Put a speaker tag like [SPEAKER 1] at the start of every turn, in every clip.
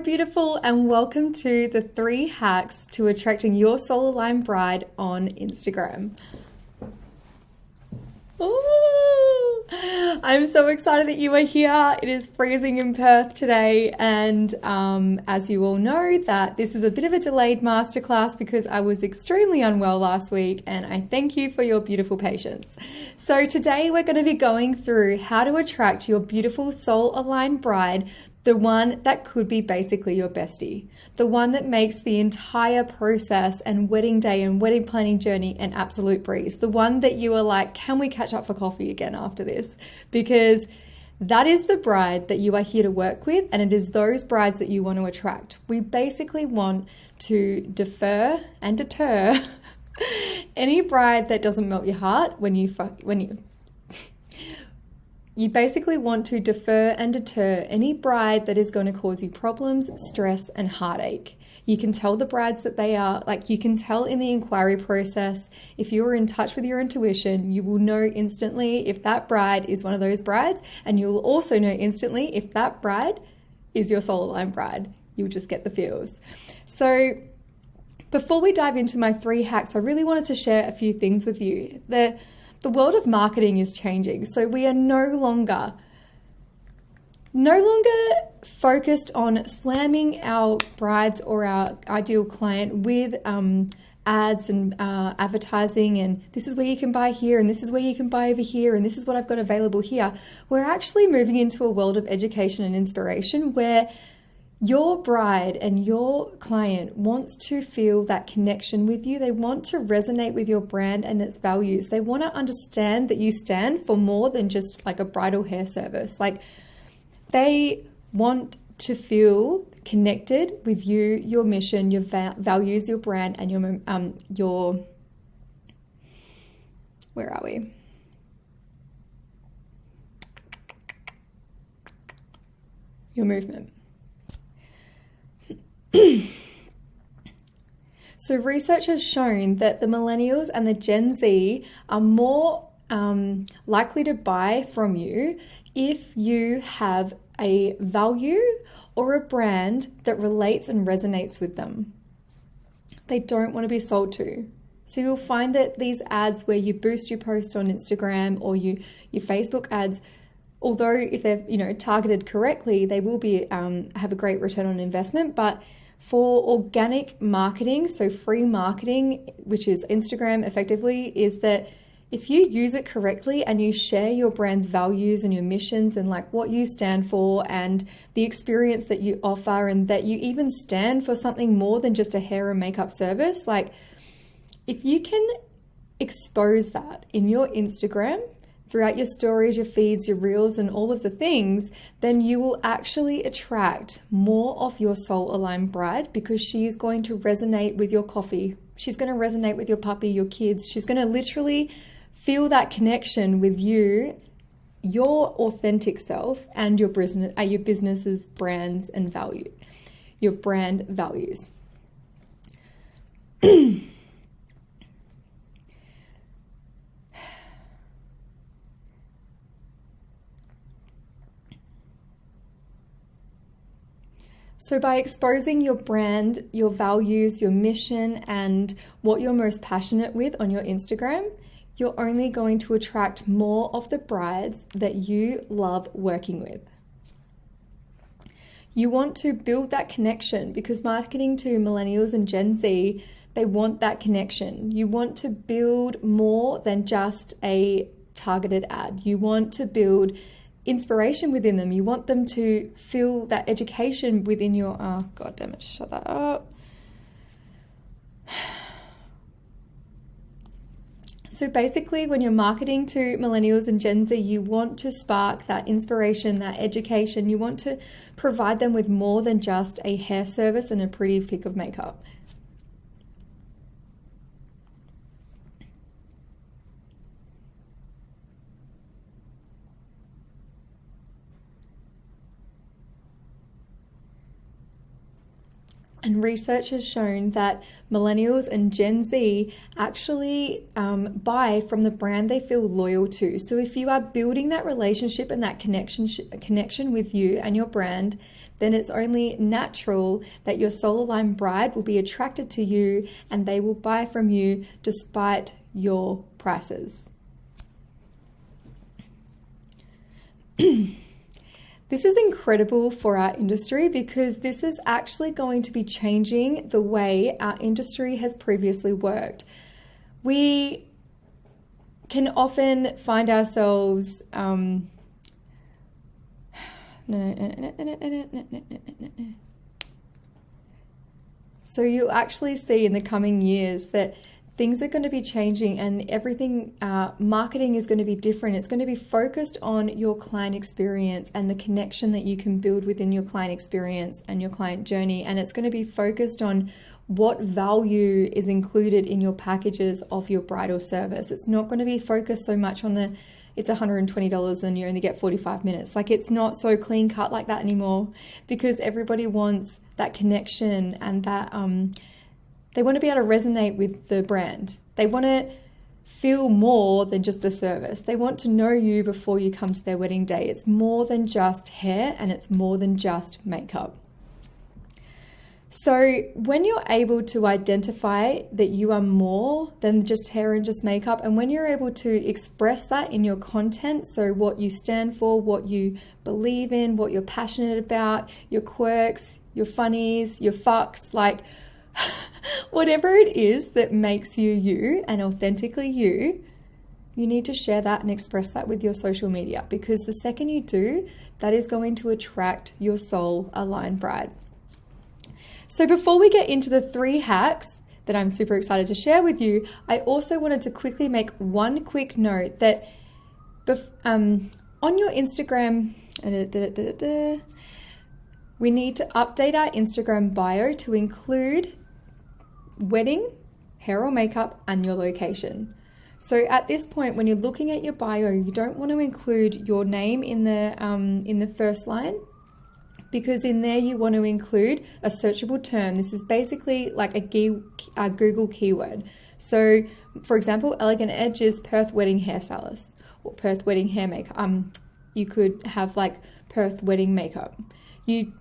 [SPEAKER 1] beautiful, and welcome to the 3 hacks to attracting your soul-aligned bride on Instagram. Ooh, I'm so excited that you are here. It is freezing in Perth today, and as you all know, that this is a bit of a delayed masterclass because I was extremely unwell last week, and I thank you for your beautiful patience. So today we're going to be going through how to attract your beautiful soul-aligned bride, the one that could be basically your bestie, the one that makes the entire process and wedding day and wedding planning journey an absolute breeze, the one that you are like, can we catch up for coffee again after this? Because that is the bride that you are here to work with, and it is those brides that you want to attract. We basically want to defer and deter any bride that doesn't melt your heart You basically want to defer and deter any bride that is going to cause you problems, stress, and heartache. You can tell the brides that they are, you can tell in the inquiry process. If you're in touch with your intuition, you will know instantly if that bride is one of those brides, and you'll also know instantly if that bride is your soul-aligned bride. You'll just get the feels. So before we dive into my 3 hacks, I really wanted to share a few things with you. The world of marketing is changing, so we are no longer focused on slamming our brides or our ideal client with ads and advertising, and this is where you can buy here, and this is where you can buy over here, and this is what I've got available here. We're actually moving into a world of education and inspiration where your bride and your client wants to feel that connection with you. They want to resonate with your brand and its values. They want to understand that you stand for more than just like a bridal hair service. They want to feel connected with you, your mission, your values, your brand, and your where are we? Your movement. So research has shown that the millennials and the Gen Z are more likely to buy from you if you have a value or a brand that relates and resonates with them. They don't want to be sold to. So you'll find that these ads where you boost your post on Instagram or your Facebook ads, although if they're targeted correctly, they will be have a great return on investment. But for organic marketing, so free marketing, which is Instagram effectively, is that if you use it correctly and you share your brand's values and your missions and what you stand for and the experience that you offer, and that you even stand for something more than just a hair and makeup service, if you can expose that in your Instagram, throughout your stories, your feeds, your reels, and all of the things, then you will actually attract more of your soul-aligned bride, because she is going to resonate with your coffee. She's going to resonate with your puppy, your kids. She's going to literally feel that connection with you, your authentic self, and your business's brands and value, your brand values. So by exposing your brand, your values, your mission, and what you're most passionate with on your Instagram, you're only going to attract more of the brides that you love working with. You want to build that connection, because marketing to millennials and Gen Z, they want that connection. You want to build more than just a targeted ad. You want to build inspiration within them. You want them to feel that education within your, oh god damn it, shut that up. So basically, when you're marketing to millennials and Gen Z, you want to spark that inspiration, that education. You want to provide them with more than just a hair service and a pretty pick of makeup. And research has shown that millennials and Gen Z actually buy from the brand they feel loyal to. So if you are building that relationship and that connection with you and your brand, then it's only natural that your soul-aligned bride will be attracted to you and they will buy from you despite your prices. This is incredible for our industry because this is actually going to be changing the way our industry has previously worked. We can often find ourselves so you'll actually see in the coming years that things are going to be changing and everything, marketing is going to be different. It's going to be focused on your client experience and the connection that you can build within your client experience and your client journey. And it's going to be focused on what value is included in your packages of your bridal service. It's not going to be focused so much on it's $120 and you only get 45 minutes. Like, it's not so clean cut like that anymore because everybody wants that connection and that, they want to be able to resonate with the brand. They want to feel more than just the service. They want to know you before you come to their wedding day. It's more than just hair and it's more than just makeup. So when you're able to identify that you are more than just hair and just makeup, and when you're able to express that in your content, so what you stand for, what you believe in, what you're passionate about, your quirks, your funnies, your fucks, like whatever it is that makes you you and authentically you, you need to share that and express that with your social media, because the second you do, that is going to attract your soul-aligned bride. So before we get into the 3 hacks that I'm super excited to share with you, I also wanted to quickly make one quick note that on your Instagram, we need to update our Instagram bio to include wedding, hair or makeup, and your location. So at this point, when you're looking at your bio, you don't want to include your name in the first line, because in there you want to include a searchable term. This is basically like a Google keyword. So for example, elegant edges, Perth wedding hairstylist, or Perth wedding hair makeup. You could have like Perth wedding makeup. We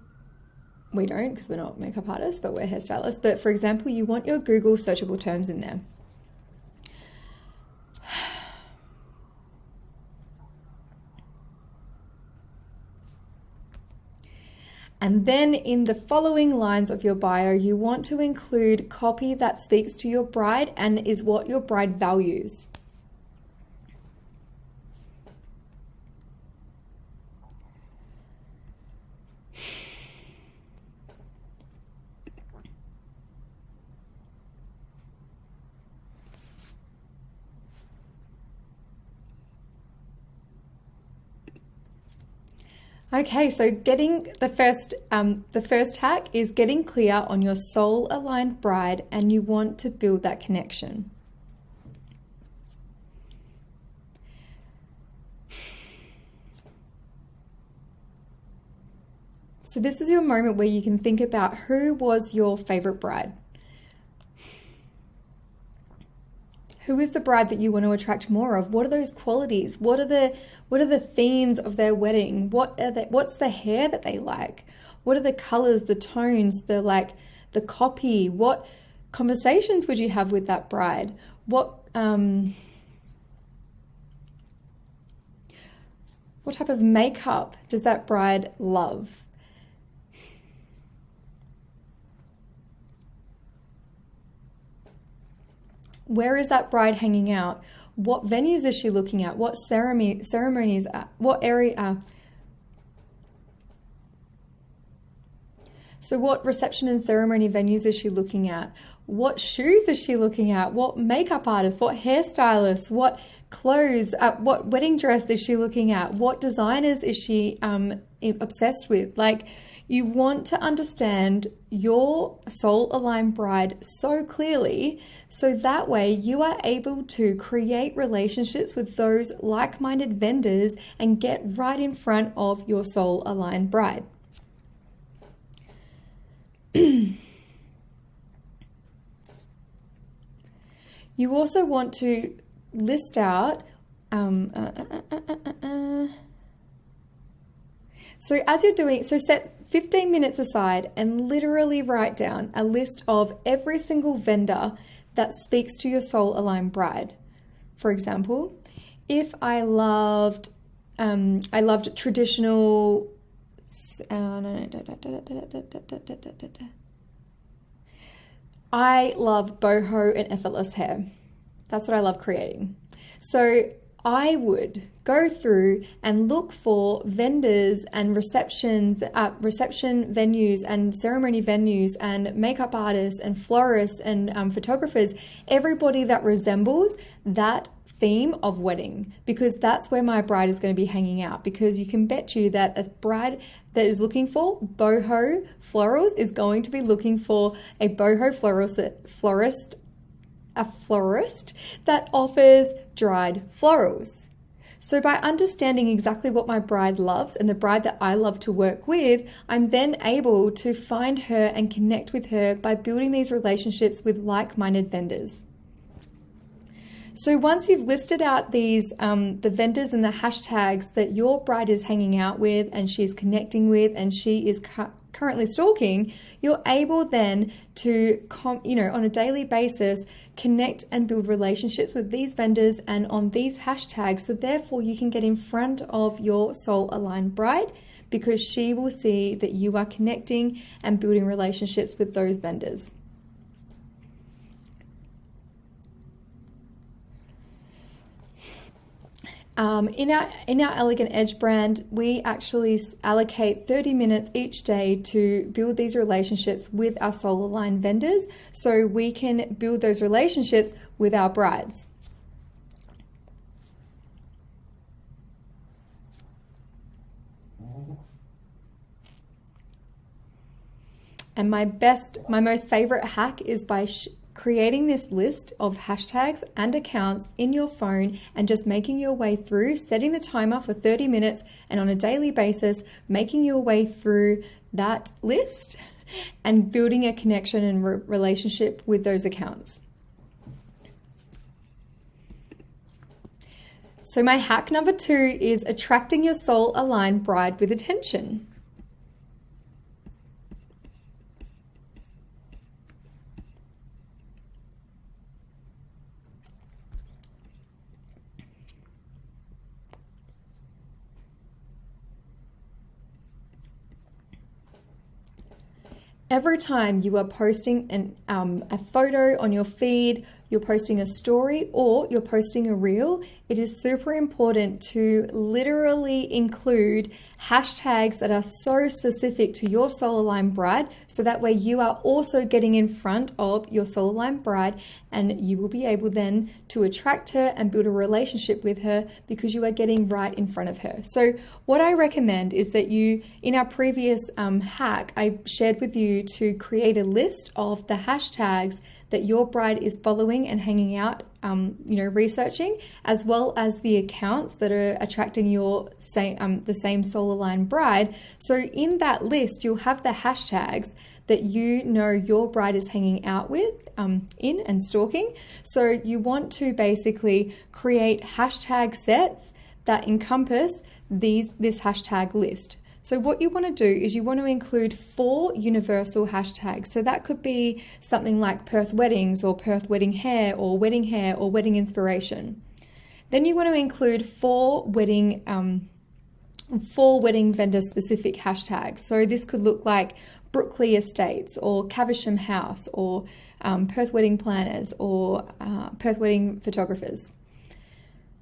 [SPEAKER 1] don't, because we're not makeup artists, but we're hairstylists. But for example, you want your Google searchable terms in there. And then in the following lines of your bio, you want to include copy that speaks to your bride and is what your bride values. Okay, so getting the first hack is getting clear on your soul-aligned bride, and you want to build that connection. So this is your moment where you can think about who was your favorite bride. Who is the bride that you want to attract more of? What are those qualities? What are the themes of their wedding? What's the hair that they like? What are the colors, the tones, the copy? What conversations would you have with that bride? What type of makeup does that bride love? Where is that bride hanging out? What venues is she looking at? What ceremonies? What area? So what reception and ceremony venues is she looking at? What shoes is she looking at? What makeup artist? What hairstylist? What clothes? What wedding dress is she looking at? What designers is she obsessed with? Like, you want to understand your soul-aligned bride so clearly, so that way you are able to create relationships with those like-minded vendors and get right in front of your soul-aligned bride. You also want to list out So as you're doing, so set 15 minutes aside and literally write down a list of every single vendor that speaks to your soul aligned bride. For example, if I loved traditional, I love boho and effortless hair. That's what I love creating. So I would go through and look for vendors and reception venues and ceremony venues and makeup artists and florists and photographers, everybody that resembles that theme of wedding, because that's where my bride is going to be hanging out. Because you can bet you that a bride that is looking for boho florals is going to be looking for a boho florist that offers dried florals. So by understanding exactly what my bride loves and the bride that I love to work with, I'm then able to find her and connect with her by building these relationships with like-minded vendors. So once you've listed out these, the vendors and the hashtags that your bride is hanging out with and she's connecting with and she is currently stalking, you're able then to, on a daily basis, connect and build relationships with these vendors and on these hashtags. So therefore you can get in front of your soul aligned bride, because she will see that you are connecting and building relationships with those vendors. In our Elegant Edge brand, we actually allocate 30 minutes each day to build these relationships with our soul aligned vendors, so we can build those relationships with our brides. And my most favorite hack is by creating this list of hashtags and accounts in your phone and just making your way through, setting the timer for 30 minutes and on a daily basis, making your way through that list and building a connection and relationship with those accounts. So my hack number 2 is attracting your soul aligned bride with attention. Every time you are posting a photo on your feed, you're posting a story, or you're posting a reel, it is super important to literally include hashtags that are so specific to your soul aligned bride, so that way you are also getting in front of your soul aligned bride and you will be able then to attract her and build a relationship with her because you are getting right in front of her. So what I recommend is that you, in our previous hack, I shared with you to create a list of the hashtags that your bride is following and hanging out, researching, as well as the accounts that are attracting your the same soul aligned bride. So in that list, you'll have the hashtags that you know your bride is hanging out with in and stalking. So you want to basically create hashtag sets that encompass this hashtag list. So what you want to do is you want to include 4 universal hashtags. So that could be something like Perth weddings or Perth wedding hair or wedding inspiration. Then you want to include 4 wedding vendor specific hashtags. So this could look like Brookley Estates or Caversham House or Perth wedding planners or Perth wedding photographers.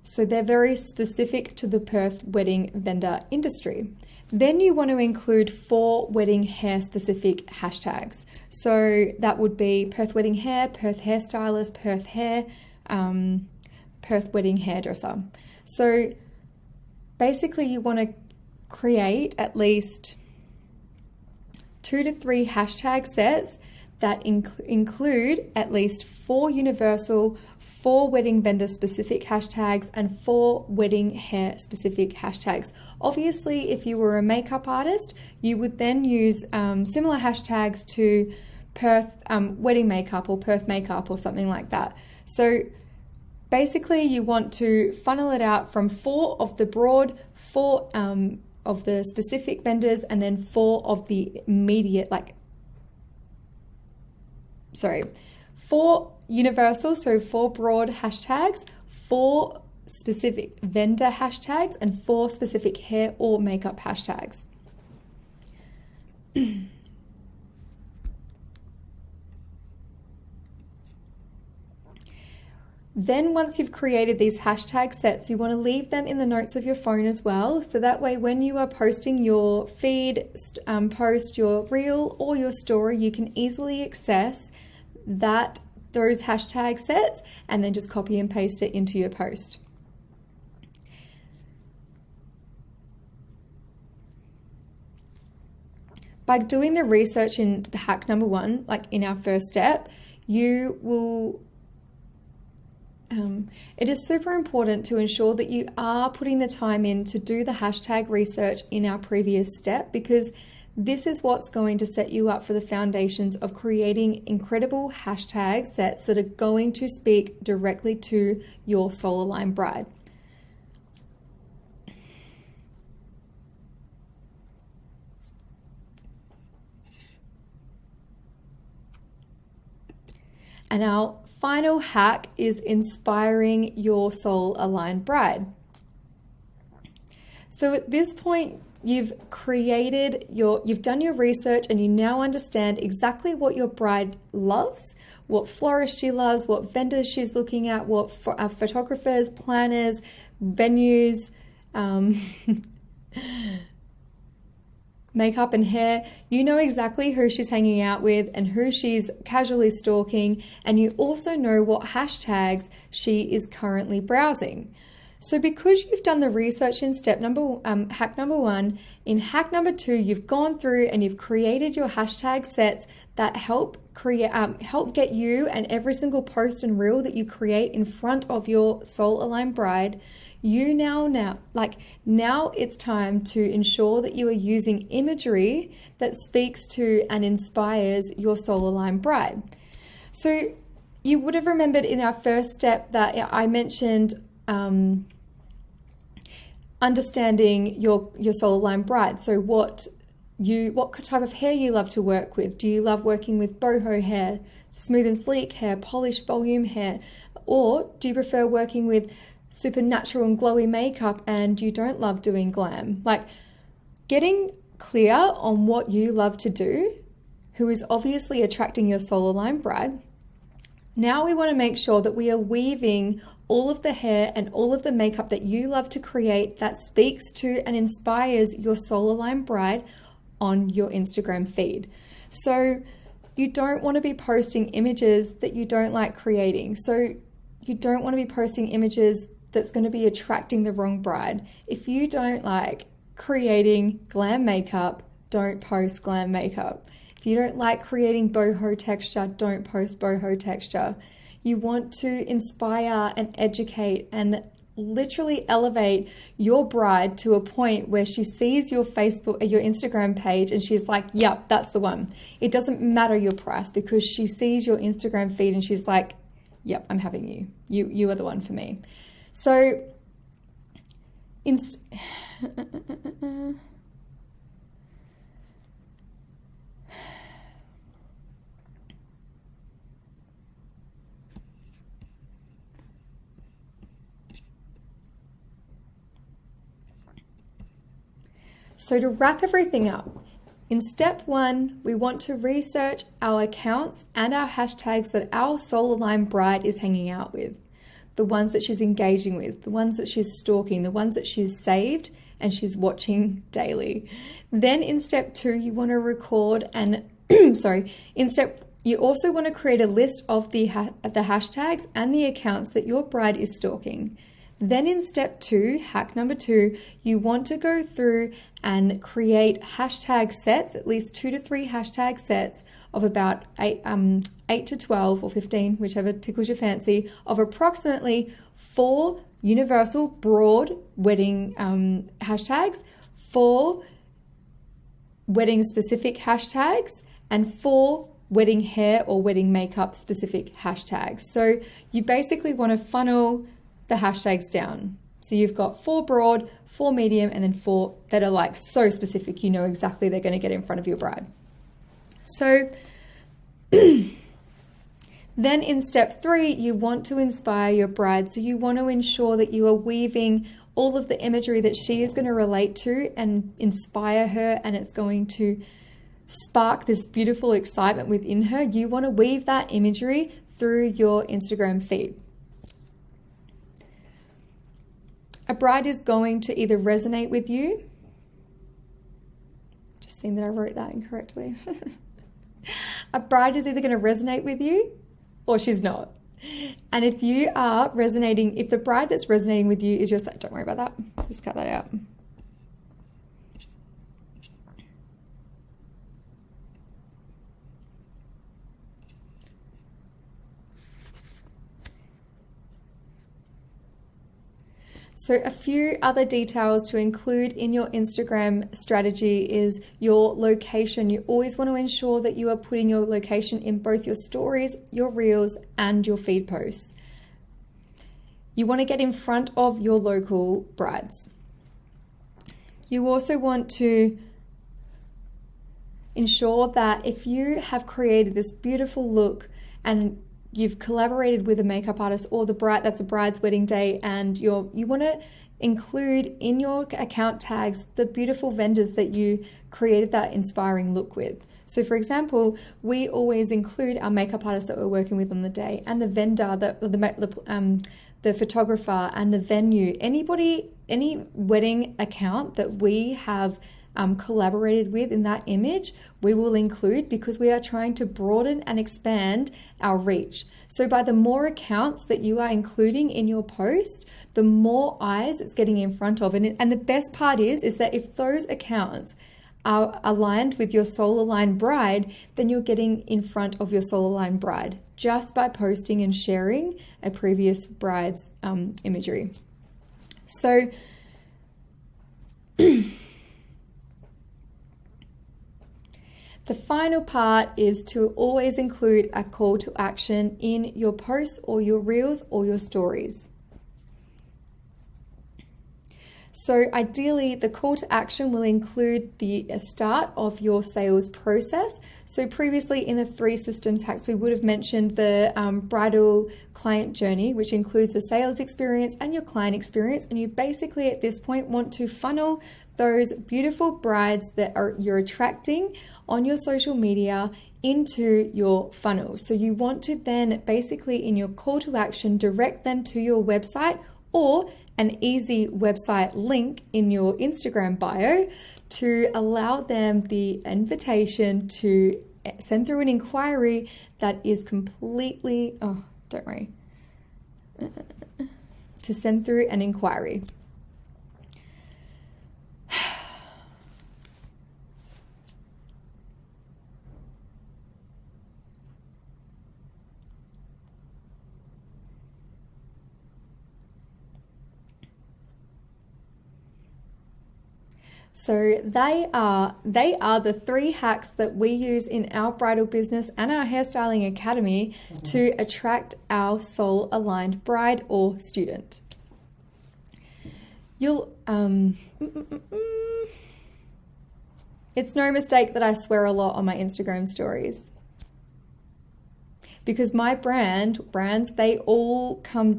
[SPEAKER 1] So they're very specific to the Perth wedding vendor industry. Then you want to include 4 wedding hair specific hashtags. So that would be Perth wedding hair, Perth hairstylist, Perth hair, Perth wedding hairdresser. So basically you want to create at least 2 to 3 hashtag sets that include at least 4 universal, 4 wedding vendor specific hashtags and 4 wedding hair specific hashtags. Obviously, if you were a makeup artist, you would then use similar hashtags to Perth wedding makeup or Perth makeup or something like that. So basically you want to funnel it out from 4 of the broad, 4 of the specific vendors, and then 4 of the immediate, 4 universal, so 4 broad hashtags, 4 specific vendor hashtags, and 4 specific hair or makeup hashtags. Then once you've created these hashtag sets, you want to leave them in the notes of your phone as well. So that way when you are posting your feed, post, your reel or your story, you can easily access those hashtag sets and then just copy and paste it into your post. By doing the research in the hack number 1, like in our first step, you will it is super important to ensure that you are putting the time in to do the hashtag research in our previous step, because this is what's going to set you up for the foundations of creating incredible hashtag sets that are going to speak directly to your soul aligned bride. And our final hack is inspiring your soul aligned bride. So at this point, you've done your research and you now understand exactly what your bride loves, what florist she loves, what vendors she's looking at, what photographers, planners, venues, makeup and hair. You know exactly who she's hanging out with and who she's casually stalking, and you also know what hashtags she is currently browsing. So because you've done the research in hack number 1, in hack number 2, you've gone through and you've created your hashtag sets that help get you and every single post and reel that you create in front of your soul aligned bride. You now it's time to ensure that you are using imagery that speaks to and inspires your soul aligned bride. So you would have remembered in our first step that I mentioned understanding your soul aligned bride. So what type of hair you love to work with. Do you love working with boho hair, smooth and sleek hair, polished volume hair, or do you prefer working with super natural and glowy makeup and you don't love doing glam? Like, getting clear on what you love to do, who is obviously attracting your soul aligned bride. Now we want to make sure that we are weaving all of the hair and all of the makeup that you love to create that speaks to and inspires your soul aligned bride on your Instagram feed. So you don't want to be posting images that you don't like creating. So you don't want to be posting images that's going to be attracting the wrong bride. If you don't like creating glam makeup, don't post glam makeup. If you don't like creating boho texture, don't post boho texture. You want to inspire and educate and literally elevate your bride to a point where she sees your Instagram page and she's like, yep, that's the one. It doesn't matter your price, because she sees your Instagram feed and she's like, yep, I'm having you. You are the one for me. So So to wrap everything up, in step 1, we want to research our accounts and our hashtags that our soul aligned bride is hanging out with. The ones that she's engaging with, the ones that she's stalking, the ones that she's saved and she's watching daily. Then in step 2, you want to record and, you also want to create a list of the hashtags and the accounts that your bride is stalking. Then in step 2, hack number 2, you want to go through and create hashtag sets, at least 2 to 3 hashtag sets of about 8 to 12 or 15, whichever tickles your fancy, of approximately 4 universal broad wedding hashtags, 4 wedding specific hashtags, and 4 wedding hair or wedding makeup specific hashtags. So you basically want to funnel the hashtags down. So you've got 4 broad, 4 medium, and then 4 that are like so specific, you know exactly they're going to get in front of your bride. So then in step 3, you want to inspire your bride. So you want to ensure that you are weaving all of the imagery that she is going to relate to and inspire her, and it's going to spark this beautiful excitement within her. You want to weave that imagery through your Instagram feed. A bride is going to either resonate with you. Just seeing that I wrote that incorrectly. A bride is either going to resonate with you or she's not. And if you are resonating, if the bride that's resonating with you is your side, don't worry about that. Just cut that out. So a few other details to include in your Instagram strategy is your location. You always want to ensure that you are putting your location in both your stories, your reels, and your feed posts. You want to get in front of your local brides. You also want to ensure that if you have created this beautiful look and you've collaborated with a makeup artist or the bride, that's a bride's wedding day, and you want to include in your account tags the beautiful vendors that you created that inspiring look with. So for example, we always include our makeup artist that we're working with on the day, and the vendor, the photographer, and the venue. Any wedding account that we have collaborated with in that image, we will include, because we are trying to broaden and expand our reach. So by the more accounts that you are including in your post, the more eyes it's getting in front of. And the best part is that if those accounts are aligned with your soul aligned bride, then you're getting in front of your soul aligned bride just by posting and sharing a previous bride's imagery. So the final part is to always include a call to action in your posts or your reels or your stories. So ideally, the call to action will include the start of your sales process. So previously in the 3 systems hacks, we would have mentioned the bridal client journey, which includes the sales experience and your client experience. And you basically at this point want to funnel those beautiful brides that you're attracting on your social media into your funnel. So you want to then basically in your call to action direct them to your website or an easy website link in your Instagram bio to allow them the invitation to send through an inquiry that is completely, to send through an inquiry. So they are the 3 hacks that we use in our bridal business and our hairstyling academy to attract our soul aligned bride or student. It's no mistake that I swear a lot on my Instagram stories, because my brands, they all come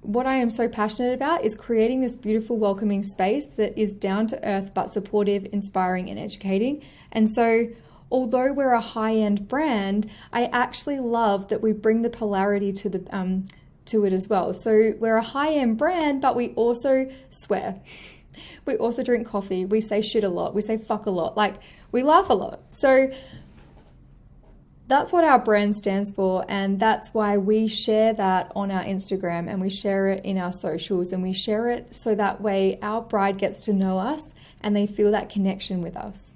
[SPEAKER 1] what I am so passionate about is creating this beautiful, welcoming space that is down to earth, but supportive, inspiring, and educating. And so, although we're a high-end brand, I actually love that we bring the polarity to it as well. So we're a high-end brand, but we also swear. We also drink coffee. We say shit a lot. We say fuck a lot. We laugh a lot. So that's what our brand stands for, and that's why we share that on our Instagram and we share it in our socials, and we share it so that way our bride gets to know us and they feel that connection with us.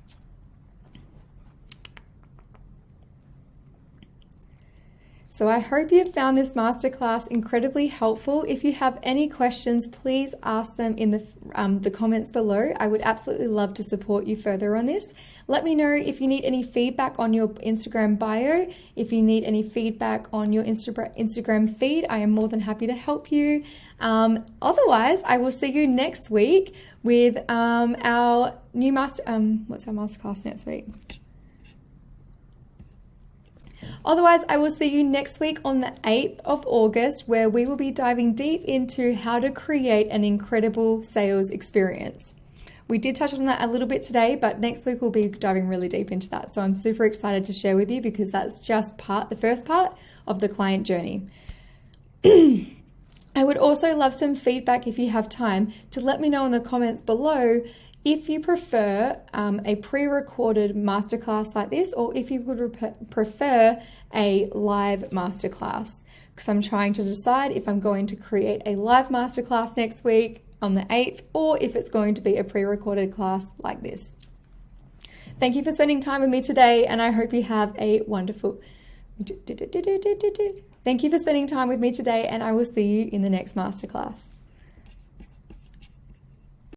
[SPEAKER 1] So I hope you found this masterclass incredibly helpful. If you have any questions, please ask them in the comments below. I would absolutely love to support you further on this. Let me know if you need any feedback on your Instagram bio. If you need any feedback on your Instagram feed, I am more than happy to help you. Otherwise, I will see you next week with our new what's our masterclass next week? Otherwise, I will see you next week on the 8th of August, where we will be diving deep into how to create an incredible sales experience. We did touch on that a little bit today, but next week we'll be diving really deep into that. So I'm super excited to share with you because that's just the first part of the client journey. I would also love some feedback if you have time to let me know in the comments below if you prefer a pre-recorded masterclass like this, or if you would prefer a live masterclass, because I'm trying to decide if I'm going to create a live masterclass next week on the 8th, or if it's going to be a pre-recorded class like this. Thank you for spending time with me today, and I hope you have a wonderful... Thank you for spending time with me today, and I will see you in the next masterclass.